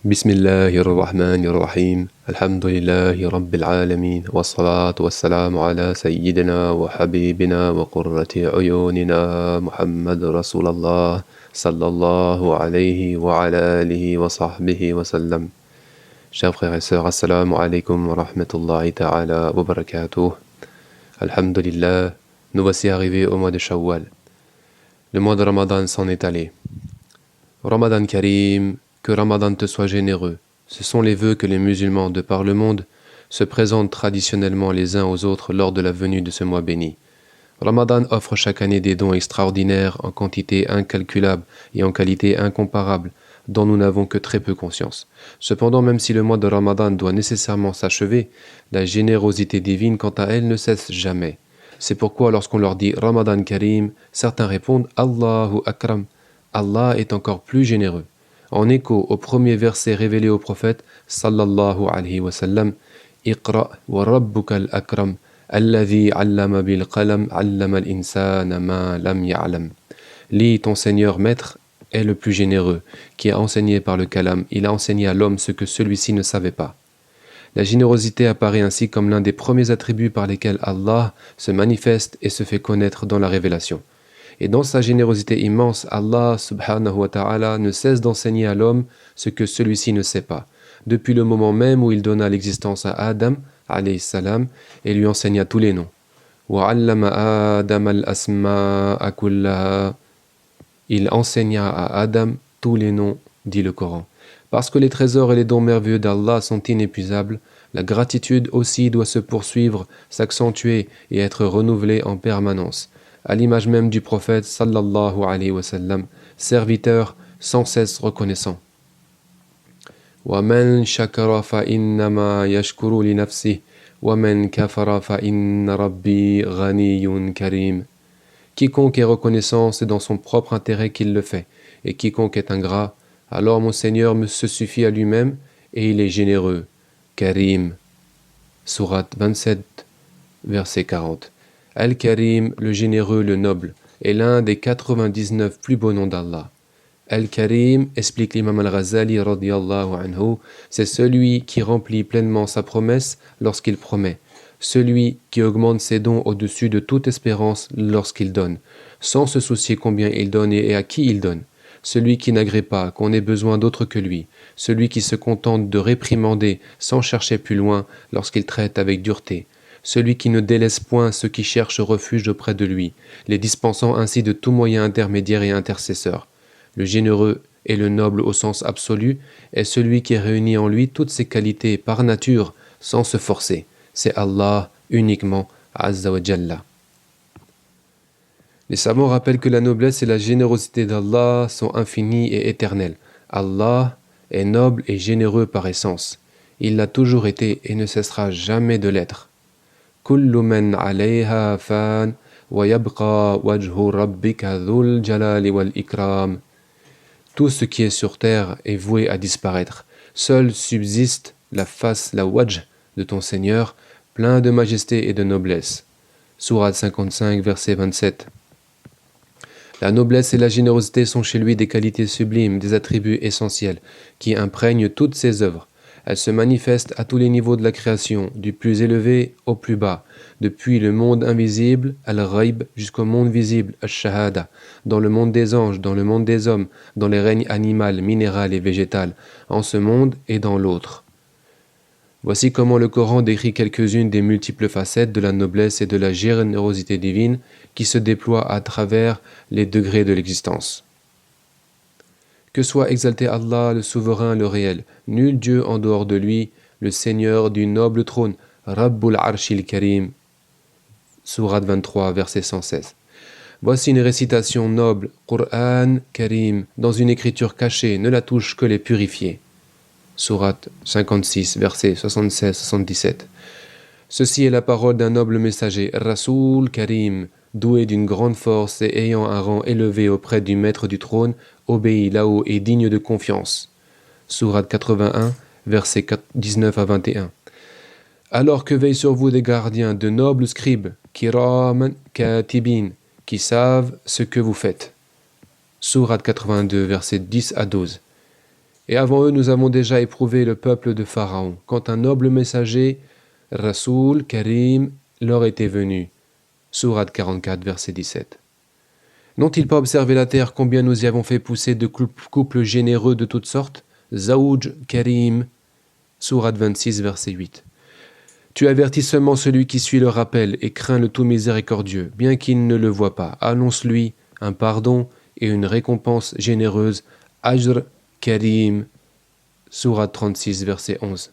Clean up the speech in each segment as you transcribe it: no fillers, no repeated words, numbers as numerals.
بسم الله الرحمن الرحيم الحمد لله رب العالمين والصلاة والسلام على سيدنا وحبيبنا وقرة عيوننا محمد رسول الله صلى الله عليه وعلى آله وصحبه وسلم. Chers frères et sœurs, assalamu alaikum wa rahmatullahi ta'ala wa barakatuh. Alhamdulillah, nous voici arrivés au mois de Shawwal. Le mois de Ramadan s'en est allé. Ramadan Karim, que Ramadan te soit généreux. Ce sont les vœux que les musulmans de par le monde se présentent traditionnellement les uns aux autres lors de la venue de ce mois béni. Ramadan offre chaque année des dons extraordinaires en quantité incalculable et en qualité incomparable, dont nous n'avons que très peu conscience. Cependant, même si le mois de Ramadan doit nécessairement s'achever, la générosité divine quant à elle ne cesse jamais. C'est pourquoi lorsqu'on leur dit Ramadan Karim, certains répondent Allahu Akram. Allah est encore plus généreux. En écho au premier verset révélé au prophète sallallahu alayhi wa sallam, Iqra wa rabbuka al-akram, alladhi allama bil qalam, allama al-insana ma lam ya'lam. Lis, ton Seigneur maître est le plus généreux, qui a enseigné par le kalam, il a enseigné à l'homme ce que celui-ci ne savait pas. La générosité apparaît ainsi comme l'un des premiers attributs par lesquels Allah se manifeste et se fait connaître dans la révélation. Et dans sa générosité immense, Allah subhanahu wa ta'ala ne cesse d'enseigner à l'homme ce que celui-ci ne sait pas. Depuis le moment même où il donna l'existence à Adam, alayhi salam, et lui enseigna tous les noms. وَعَلَّمَ آدَمَ الْأَسْمَاءَ كُلَّهَا. Il enseigna à Adam tous les noms, dit le Coran. Parce que les trésors et les dons merveilleux d'Allah sont inépuisables, la gratitude aussi doit se poursuivre, s'accentuer et être renouvelée en permanence. À l'image même du prophète sallallahu alayhi wa sallam, serviteur sans cesse reconnaissant. وَمَنْ شَكَرَ فَإِنَّمَا يَشْكُرُ لِنَفْسِهِ وَمَنْ كَفَرَ فَإِنَّ رَبِّي غَنِيٌّ كَرِيمٌ. Quiconque est reconnaissant, c'est dans son propre intérêt qu'il le fait, et quiconque est ingrat, alors mon Seigneur se suffit à lui-même, et il est généreux. Karim. Sourate 27, verset 40. Al-Karim, le généreux, le noble, est l'un des 99 plus beaux noms d'Allah. Al-Karim, explique l'imam al-Ghazali radiyallahu anhu, c'est celui qui remplit pleinement sa promesse lorsqu'il promet, celui qui augmente ses dons au-dessus de toute espérance lorsqu'il donne, sans se soucier combien il donne et à qui il donne, celui qui n'agrée pas qu'on ait besoin d'autre que lui, celui qui se contente de réprimander sans chercher plus loin lorsqu'il traite avec dureté, celui qui ne délaisse point ceux qui cherchent refuge auprès de lui, les dispensant ainsi de tout moyen intermédiaire et intercesseur. Le généreux et le noble au sens absolu est celui qui réunit en lui toutes ses qualités par nature sans se forcer. C'est Allah uniquement, Azza wa Jalla. Les savants rappellent que la noblesse et la générosité d'Allah sont infinies et éternelles. Allah est noble et généreux par essence. Il l'a toujours été et ne cessera jamais de l'être. كل من عليها فان ويبقى وجه ربك ذو الجلال والإكرام. Tout ce qui est sur terre est voué à disparaître. Seul subsiste la face, la wajh de ton Seigneur, plein de majesté et de noblesse. Sourate 55, verset 27. La noblesse et la générosité sont chez lui des qualités sublimes, des attributs essentiels, qui imprègnent toutes ses œuvres. Elles se manifestent à tous les niveaux de la création, du plus élevé au plus bas, depuis le monde invisible, al-ghaib, jusqu'au monde visible, al-shahada, dans le monde des anges, dans le monde des hommes, dans les règnes animal, minéral et végétal, en ce monde et dans l'autre. Voici comment le Coran décrit quelques-unes des multiples facettes de la noblesse et de la générosité divine qui se déploient à travers les degrés de l'existence. Que soit exalté Allah, le souverain, le réel, nul Dieu en dehors de lui, le Seigneur du noble trône, Rabbul Arshil Karim, Sourate 23, verset 116. Voici une récitation noble, Qur'an Karim, dans une écriture cachée, ne la touche que les purifiés. Sourate 56, verset 76-77. Ceci est la parole d'un noble messager, Rasoul Karim, doué d'une grande force et ayant un rang élevé auprès du maître du trône, obéi là-haut et digne de confiance. Sourate 81, versets 19 à 21. Alors que veillent sur vous des gardiens, de nobles scribes, Kiraman Katibin, qui savent ce que vous faites. Sourate 82, versets 10 à 12. Et avant eux, nous avons déjà éprouvé le peuple de Pharaon, quand un noble messager, Rasoul Karim, leur était venu. Sourate 44, verset 17. N'ont-ils pas observé la terre, combien nous y avons fait pousser de couples généreux de toutes sortes? Zawj Karim, Sourate 26, verset 8. Tu avertis seulement celui qui suit le rappel et craint le tout miséricordieux, bien qu'il ne le voie pas. Annonce-lui un pardon et une récompense généreuse. Ajr Karim, Sourate 36, verset 11.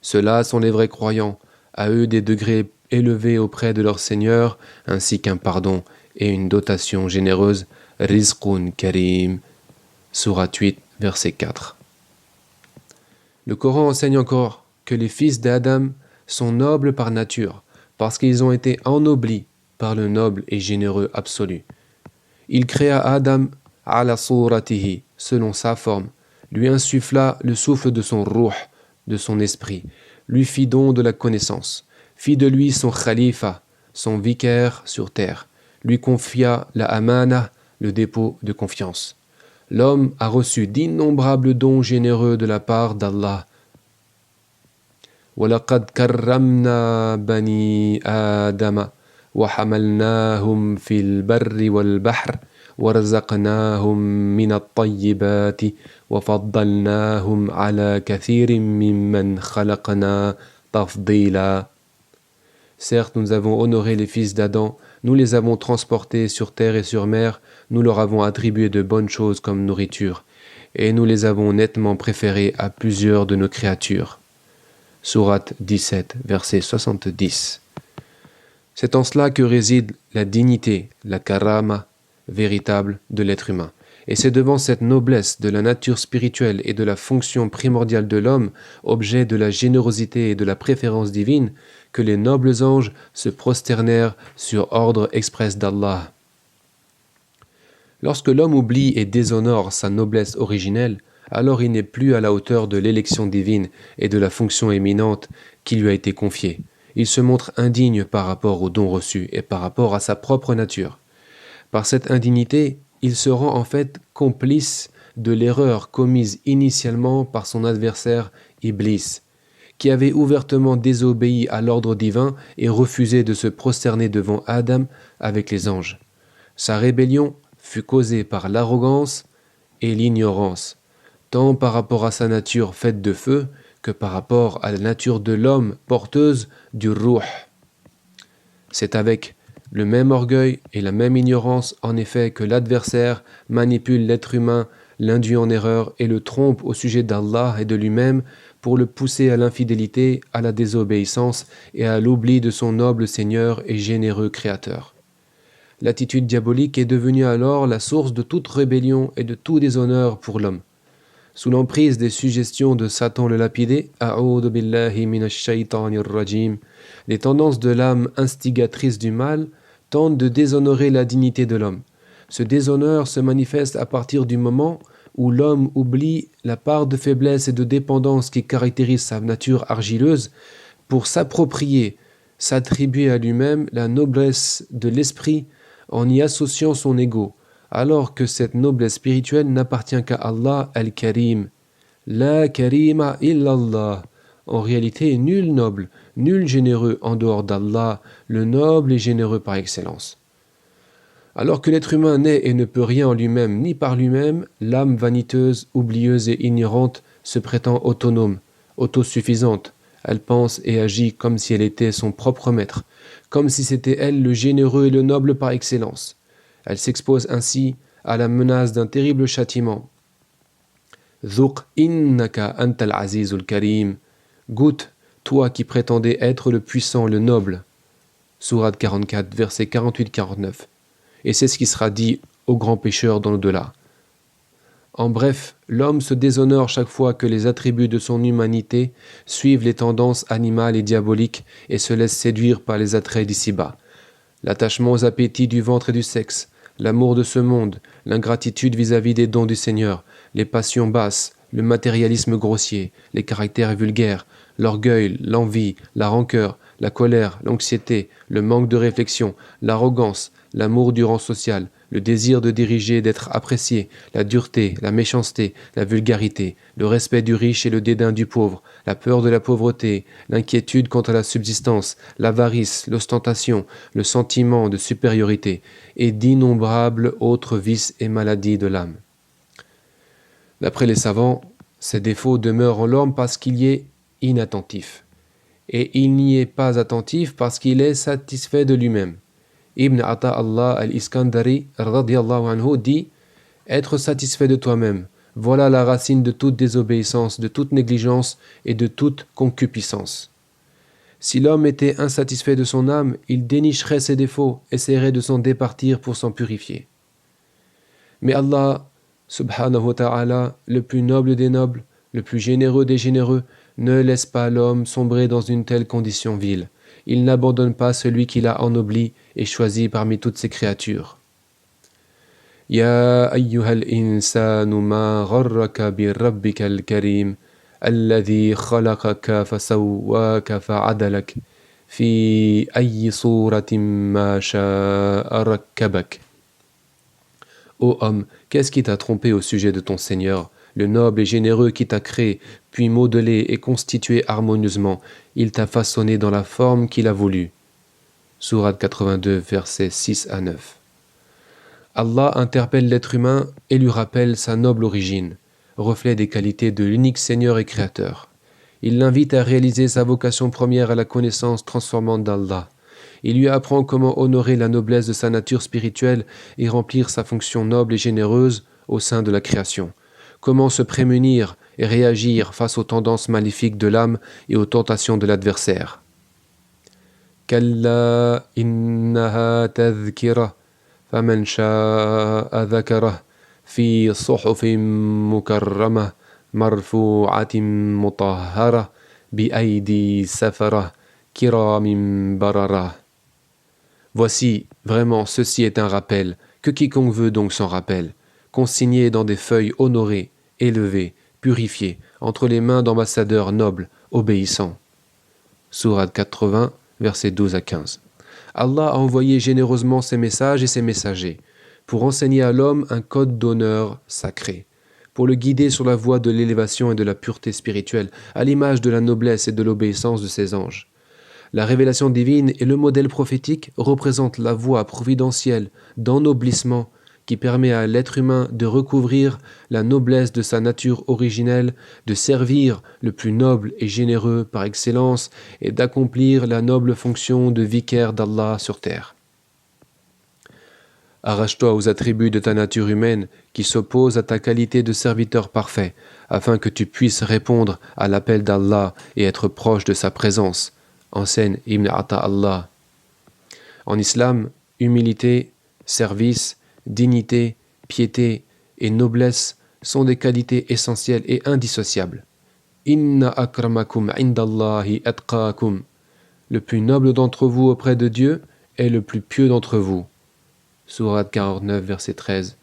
Ceux-là sont les vrais croyants, à eux des degrés élevés auprès de leur Seigneur, ainsi qu'un pardon et une dotation généreuse. Rizqun Karim, Sourate 8, verset 4. Le Coran enseigne encore que les fils d'Adam sont nobles par nature, parce qu'ils ont été ennoblis par le noble et généreux absolu. Il créa Adam ala suratihi, selon sa forme, lui insuffla le souffle de son ruh, de son esprit, lui fit don de la connaissance, fit de lui son khalifa, son vicaire sur terre, lui confia la amana, le dépôt de confiance. L'homme a reçu d'innombrables dons généreux de la part d'Allah. وَلَقَدْ كَرَّمْنَا بَنِي آدَمَ وَحَمَلْنَاهُمْ فِي الْبَرِّ وَالْبَحْرِ وَرَزَقْنَاهُم مِّنَ الطَّيِّبَاتِ وَفَضَّلْنَاهُمْ عَلَى كَثِيرٍ مِّمَّنْ خَلَقْنَا تَفْضِيلًا. Certes, nous avons honoré les fils d'Adam, nous les avons transportés sur terre et sur mer, nous leur avons attribué de bonnes choses comme nourriture, et nous les avons nettement préférés à plusieurs de nos créatures. Sourate 17, verset 70. C'est en cela que réside la dignité, la karama véritable de l'être humain. Et c'est devant cette noblesse de la nature spirituelle et de la fonction primordiale de l'homme, objet de la générosité et de la préférence divine, que les nobles anges se prosternèrent sur ordre express d'Allah. Lorsque l'homme oublie et déshonore sa noblesse originelle, alors il n'est plus à la hauteur de l'élection divine et de la fonction éminente qui lui a été confiée. Il se montre indigne par rapport aux dons reçus et par rapport à sa propre nature. Par cette indignité, il se rend en fait complice de l'erreur commise initialement par son adversaire Iblis, qui avait ouvertement désobéi à l'ordre divin et refusé de se prosterner devant Adam avec les anges. Sa rébellion fut causée par l'arrogance et l'ignorance, tant par rapport à sa nature faite de feu que par rapport à la nature de l'homme porteuse du ruh. C'est avec le même orgueil et la même ignorance en effet que l'adversaire manipule l'être humain, l'induit en erreur et le trompe au sujet d'Allah et de lui-même pour le pousser à l'infidélité, à la désobéissance et à l'oubli de son noble Seigneur et généreux Créateur. L'attitude diabolique est devenue alors la source de toute rébellion et de tout déshonneur pour l'homme. Sous l'emprise des suggestions de Satan le lapidé, A'udhu billahi minash shaytanir rajim, les tendances de l'âme instigatrice du mal tentent de déshonorer la dignité de l'homme. Ce déshonneur se manifeste à partir du moment où l'homme oublie la part de faiblesse et de dépendance qui caractérise sa nature argileuse pour s'approprier, s'attribuer à lui-même la noblesse de l'esprit en y associant son ego, alors que cette noblesse spirituelle n'appartient qu'à Allah al-Karim. La karima illallah. En réalité, nul noble, nul généreux en dehors d'Allah, le noble et généreux par excellence. Alors que l'être humain n'est et ne peut rien en lui-même ni par lui-même, l'âme vaniteuse, oublieuse et ignorante se prétend autonome, autosuffisante. Elle pense et agit comme si elle était son propre maître, comme si c'était elle le généreux et le noble par excellence. Elle s'expose ainsi à la menace d'un terrible châtiment. Zuq innaka antal azizul karim. Goûte, toi qui prétendais être le puissant, le noble. Sourate 44, versets 48-49. Et c'est ce qui sera dit aux grands pécheurs dans l'au-delà. En bref, l'homme se déshonore chaque fois que les attributs de son humanité suivent les tendances animales et diaboliques et se laisse séduire par les attraits d'ici-bas. L'attachement aux appétits du ventre et du sexe, l'amour de ce monde, l'ingratitude vis-à-vis des dons du Seigneur, les passions basses, le matérialisme grossier, les caractères vulgaires, l'orgueil, l'envie, la rancœur, la colère, l'anxiété, le manque de réflexion, l'arrogance, l'amour du rang social, le désir de diriger, d'être apprécié, la dureté, la méchanceté, la vulgarité, le respect du riche et le dédain du pauvre, la peur de la pauvreté, l'inquiétude quant à la subsistance, l'avarice, l'ostentation, le sentiment de supériorité, et d'innombrables autres vices et maladies de l'âme. D'après les savants, ces défauts demeurent en l'homme parce qu'il y est inattentif. Et il n'y est pas attentif parce qu'il est satisfait de lui-même. Ibn Ata'Allah al-Iskandari radiyallahu anhu dit « Être satisfait de toi-même, voilà la racine de toute désobéissance, de toute négligence et de toute concupiscence. » Si l'homme était insatisfait de son âme, il dénicherait ses défauts, essaierait de s'en départir pour s'en purifier. Mais Allah, subhanahu wa ta'ala, le plus noble des nobles, le plus généreux des généreux, ne laisse pas l'homme sombrer dans une telle condition vile. Il n'abandonne pas celui qu'il a ennobli et choisi parmi toutes ses créatures. Ya ayyuhal insanu ma gharraka bi rabbika al-karim alladhi khalaqaka fasawwaka fa'adalak fi ayyi suratin ma sha'a rakkabak. Ô homme, qu'est-ce qui t'a trompé au sujet de ton Seigneur, le noble et généreux qui t'a créé, puis modelé et constitué harmonieusement, il t'a façonné dans la forme qu'il a voulu. Sourate 82, versets 6 à 9. Allah interpelle l'être humain et lui rappelle sa noble origine, reflet des qualités de l'unique Seigneur et Créateur. Il l'invite à réaliser sa vocation première à la connaissance transformante d'Allah. Il lui apprend comment honorer la noblesse de sa nature spirituelle et remplir sa fonction noble et généreuse au sein de la création. Comment se prémunir et réagir face aux tendances maléfiques de l'âme et aux tentations de l'adversaire. Kalla innaha tadhkira faman sha'a dhakara fi suhufin mukarramah marfu'atin mutahhara bi aydi safara kiramin barara. Voici, vraiment, ceci est un rappel, que quiconque veut donc s'en rappelle, consigné dans des feuilles honorées, élevées, purifiées, entre les mains d'ambassadeurs nobles, obéissants. Sourate 80, versets 12 à 15. Allah a envoyé généreusement ses messages et ses messagers, pour enseigner à l'homme un code d'honneur sacré, pour le guider sur la voie de l'élévation et de la pureté spirituelle, à l'image de la noblesse et de l'obéissance de ses anges. La révélation divine et le modèle prophétique représentent la voie providentielle d'ennoblissement qui permet à l'être humain de recouvrir la noblesse de sa nature originelle, de servir le plus noble et généreux par excellence et d'accomplir la noble fonction de vicaire d'Allah sur terre. Arrache-toi aux attributs de ta nature humaine qui s'opposent à ta qualité de serviteur parfait, afin que tu puisses répondre à l'appel d'Allah et être proche de sa présence, enseigne Ibn Ata'Allah. En islam, humilité, service, dignité, piété et noblesse sont des qualités essentielles et indissociables. Inna akramakum indallahi atqakum. Le plus noble d'entre vous auprès de Dieu est le plus pieux d'entre vous. Sourate 49, verset 13.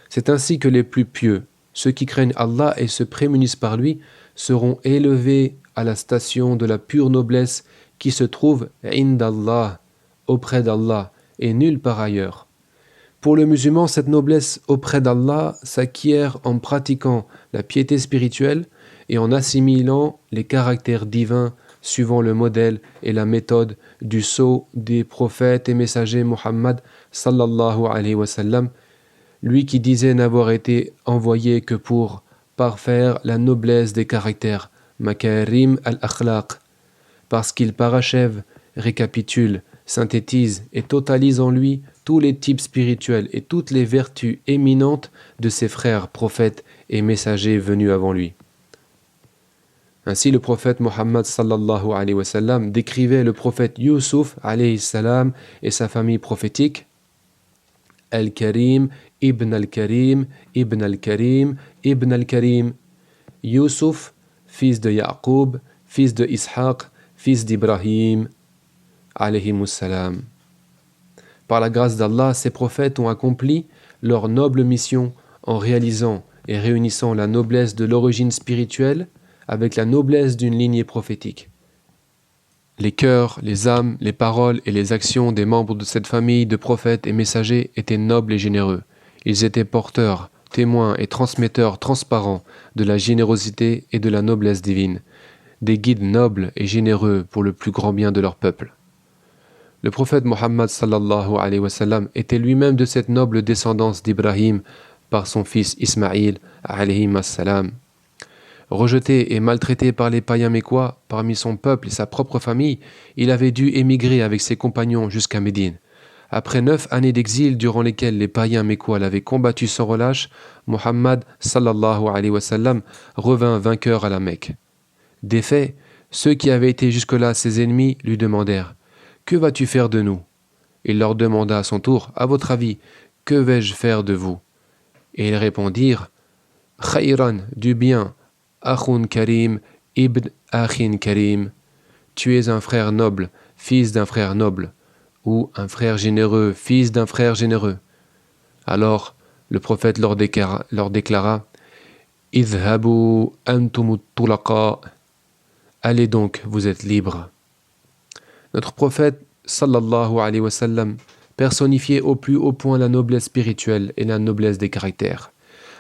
C'est ainsi que les plus pieux, ceux qui craignent Allah et se prémunissent par lui, seront élevés à la station de la pure noblesse qui se trouve indallah, auprès d'Allah, et nulle part ailleurs. Pour le musulman, cette noblesse auprès d'Allah s'acquiert en pratiquant la piété spirituelle et en assimilant les caractères divins suivant le modèle et la méthode du sceau des prophètes et messagers Muhammad sallallahu alayhi wa sallam, lui qui disait n'avoir été envoyé que pour parfaire la noblesse des caractères, makarim al-akhlaq, parce qu'il parachève, récapitule, synthétise et totalise en lui tous les types spirituels et toutes les vertus éminentes de ses frères prophètes et messagers venus avant lui. Ainsi, le prophète Muhammad sallallahu alayhi wa sallam décrivait le prophète Yusuf alayhi salam et sa famille prophétique. Al-Karim, Ibn al-Karim, Ibn al-Karim, Ibn al-Karim. Yusuf, fils de Yaqub, fils de Ishaq, fils d'Ibrahim, alayhimus salam. Par la grâce d'Allah, ces prophètes ont accompli leur noble mission en réalisant et réunissant la noblesse de l'origine spirituelle avec la noblesse d'une lignée prophétique. Les cœurs, les âmes, les paroles et les actions des membres de cette famille de prophètes et messagers étaient nobles et généreux. Ils étaient porteurs, témoins et transmetteurs transparents de la générosité et de la noblesse divine, des guides nobles et généreux pour le plus grand bien de leur peuple. Le prophète Mohammed sallallahu alayhi wa sallam était lui-même de cette noble descendance d'Ibrahim par son fils Ismaïl alayhi salam. Rejeté et maltraité par les païens mécois, parmi son peuple et sa propre famille, il avait dû émigrer avec ses compagnons jusqu'à Médine. Après 9 années d'exil durant lesquelles les païens mécois l'avaient combattu sans relâche, Mohammed sallallahu alayhi wa sallam revint vainqueur à la Mecque. Défait, ceux qui avaient été jusque-là ses ennemis lui demandèrent « Que vas-tu faire de nous ?» Il leur demanda à son tour « À votre avis, que vais-je faire de vous ?» Et ils répondirent « Khayran, du bien, Akhun Karim, Ibn Akhin Karim. Tu es un frère noble, fils d'un frère noble, ou un frère généreux, fils d'un frère généreux. » Alors le prophète leur déclara « Idhabu antumut tulaqa. » Allez donc, vous êtes libres. Notre prophète, sallallahu alayhi wa sallam, personnifiait au plus haut point la noblesse spirituelle et la noblesse des caractères,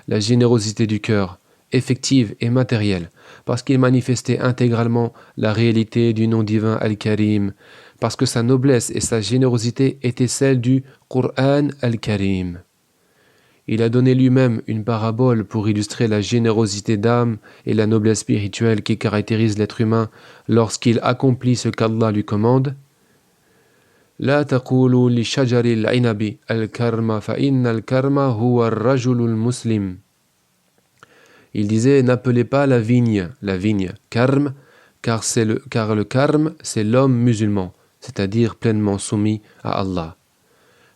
la générosité du cœur, effective et matérielle, parce qu'il manifestait intégralement la réalité du nom divin Al-Karim, parce que sa noblesse et sa générosité étaient celles du Qur'an Al-Karim. Il a donné lui-même une parabole pour illustrer la générosité d'âme et la noblesse spirituelle qui caractérise l'être humain lorsqu'il accomplit ce qu'Allah lui commande. La taqulu li shajari al-inabi al-karma fa inna al-karma huwa ar-rajulul muslim. Il disait, n'appelez pas la vigne, karm, car le karm, c'est l'homme musulman, c'est-à-dire pleinement soumis à Allah.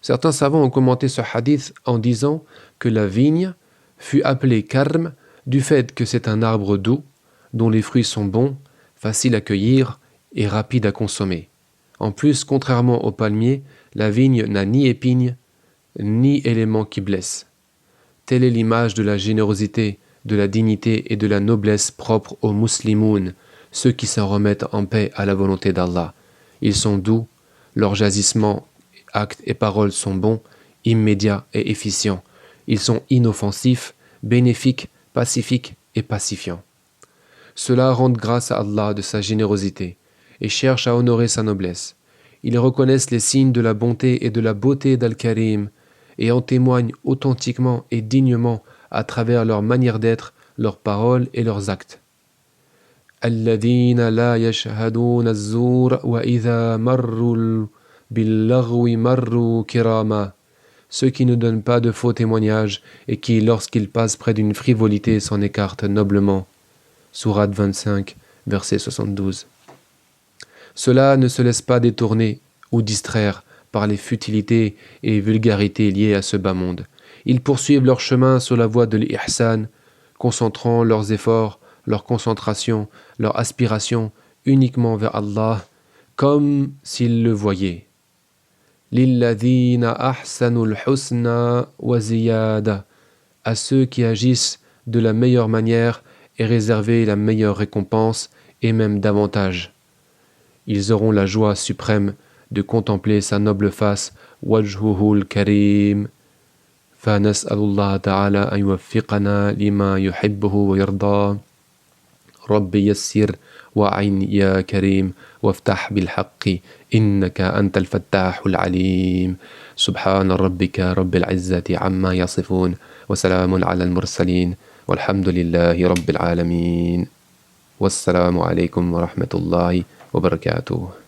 Certains savants ont commenté ce hadith en disant que la vigne fut appelée karm du fait que c'est un arbre doux, dont les fruits sont bons, faciles à cueillir et rapides à consommer. En plus, contrairement au palmier, la vigne n'a ni épines, ni éléments qui blessent. Telle est l'image de la générosité, de la dignité et de la noblesse propres aux muslimoun, ceux qui s'en remettent en paix à la volonté d'Allah. Ils sont doux, leurs jagissements, actes et paroles sont bons, immédiats et efficients. Ils sont inoffensifs, bénéfiques, pacifiques et pacifiants. Ceux-là rendent grâce à Allah de sa générosité et cherchent à honorer sa noblesse. Ils reconnaissent les signes de la bonté et de la beauté d'Al-Karim et en témoignent authentiquement et dignement à travers leur manière d'être, leurs paroles et leurs actes. الذين لا يشهدون الزور وإذا مروا باللغو مروا كراما. Ceux qui ne donnent pas de faux témoignages et qui, lorsqu'ils passent près d'une frivolité, s'en écartent noblement. Sourate 25, verset 72. Ceux-là ne se laissent pas détourner ou distraire par les futilités et vulgarités liées à ce bas monde. Ils poursuivent leur chemin sur la voie de l'ihsan, concentrant leurs efforts, leur concentration, leur aspiration uniquement vers Allah, comme s'ils le voyaient. Lilladhina ahsanul husna wa ziyada. À ceux qui agissent de la meilleure manière est réservée la meilleure récompense et même davantage. Ils auront la joie suprême de contempler sa noble face, wajhuhul karim. فنسأل الله تعالى أن يوفقنا لما يحبه ويرضى. رب يسر وأعن يا كريم وافتح بالحق إنك أنت الفتاح العليم. سبحان ربك رب العزة عما يصفون وسلام على المرسلين والحمد لله رب العالمين. والسلام عليكم ورحمة الله وبركاته.